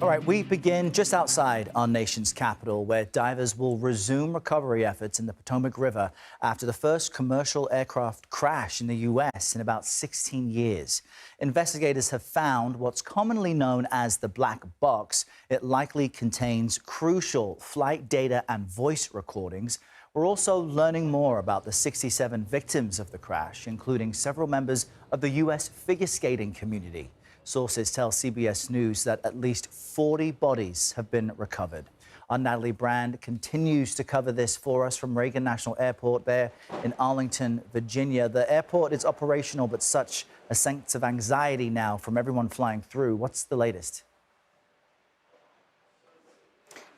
All right, we begin just outside our nation's capital, where divers will resume recovery efforts in the Potomac River after the first commercial aircraft crash in the U.S. in about 16 years. Investigators have found what's commonly known as the black box. It likely contains crucial flight data and voice recordings. We're also learning more about the 67 victims of the crash, including several members of the U.S. figure skating community. Sources tell CBS News that at least 40 bodies have been recovered. Our Natalie Brand continues to cover this for us from Reagan National Airport there in Arlington, Virginia. The airport is operational, but such a sense of anxiety now from everyone flying through. What's the latest?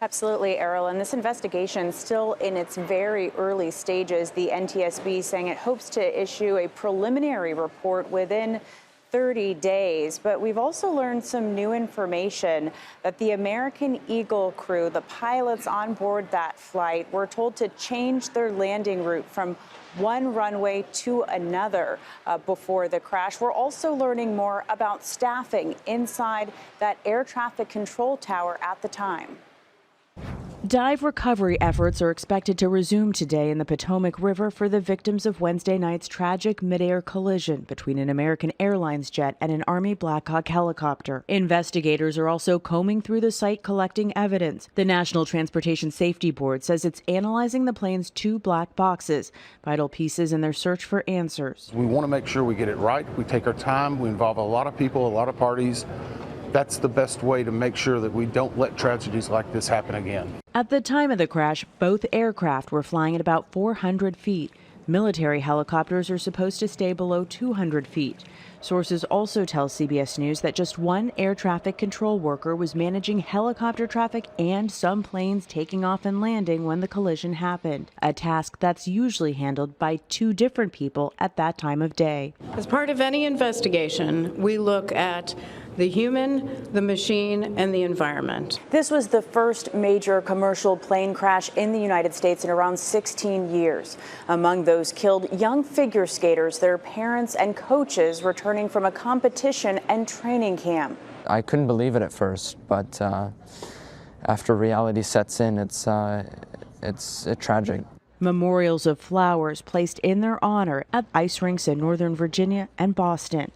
Absolutely, Errol. And this investigation still in its very early stages. The NTSB saying it hopes to issue a preliminary report within 30 days. But we've also learned some new information that the American Eagle crew, the pilots on board that flight, were told to change their landing route from one runway to another before the crash. We're also learning more about staffing inside that air traffic control tower at the time. Dive recovery efforts are expected to resume today in the Potomac River for the victims of Wednesday night's tragic midair collision between an American Airlines jet and an Army Black Hawk helicopter. Investigators are also combing through the site collecting evidence. The National Transportation Safety Board says it's analyzing the plane's two black boxes, vital pieces in their search for answers. We want to make sure we get it right. We take our time. We involve a lot of people, a lot of parties. That's the best way to make sure that we don't let tragedies like this happen again. At the time of the crash, both aircraft were flying at about 400 feet. Military helicopters are supposed to stay below 200 feet. Sources also tell CBS News that just one air traffic control worker was managing helicopter traffic and some planes taking off and landing when the collision happened, a task that's usually handled by two different people at that time of day. As part of any investigation, we look at the human, the machine, and the environment. This was the first major commercial plane crash in the United States in around 16 years. Among those killed, young figure skaters, their parents and coaches returning from a competition and training camp. I couldn't believe it at first, but after reality sets in, it's tragic. Memorials of flowers placed in their honor at ice rinks in Northern Virginia and Boston.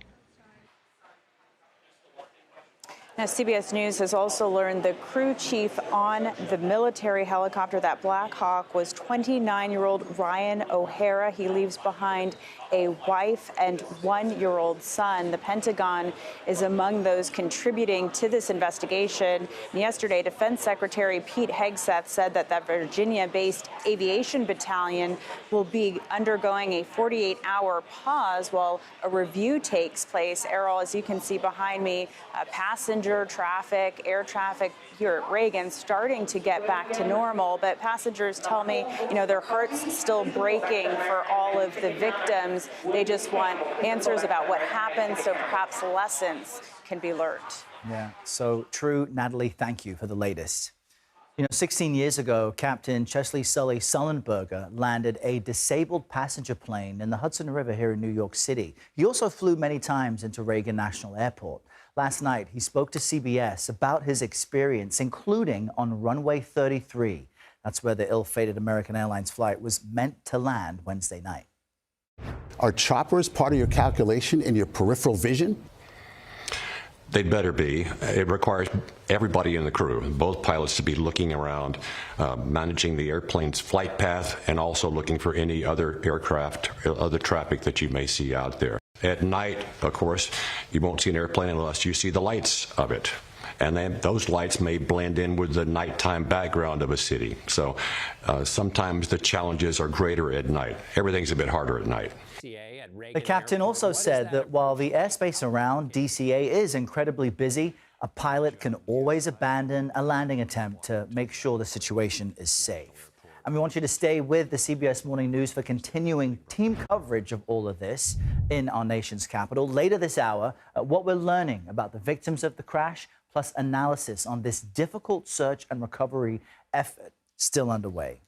Now, CBS News has also learned the crew chief on the military helicopter, that Black Hawk, was 29-year-old Ryan O'Hara. He leaves behind a wife and one-year-old son. The Pentagon is among those contributing to this investigation. And yesterday, Defense Secretary Pete Hegseth said that the Virginia-based aviation battalion will be undergoing a 48-hour pause while a review takes place. Errol, as you can see behind me, passenger traffic, air traffic here at Reagan starting to get back to normal, but passengers tell me, their hearts still breaking for all of the victims. They just want answers about what happened, so perhaps lessons can be learned. Yeah, so true. Natalie, thank you for the latest. 16 years ago, Captain Chesley Sully Sullenberger landed a disabled passenger plane in the Hudson River here in New York City. He also flew many times into Reagan National Airport. Last night, he spoke to CBS about his experience, including on runway 33. That's where the ill-fated American Airlines flight was meant to land Wednesday night. Are choppers part of your calculation in your peripheral vision? They better be. It requires everybody in the crew, both pilots, to be looking around, managing the airplane's flight path, and also looking for any other aircraft, other traffic that you may see out there. At night, of course, you won't see an airplane unless you see the lights of it. And then those lights may blend in with the nighttime background of a city. So sometimes the challenges are greater at night. Everything's a bit harder at night. The captain also said that while the airspace around DCA is incredibly busy, a pilot can always abandon a landing attempt to make sure the situation is safe. And we want you to stay with the CBS Morning News for continuing team coverage of all of this in our nation's capital. Later this hour, what we're learning about the victims of the crash, plus analysis on this difficult search and recovery effort still underway.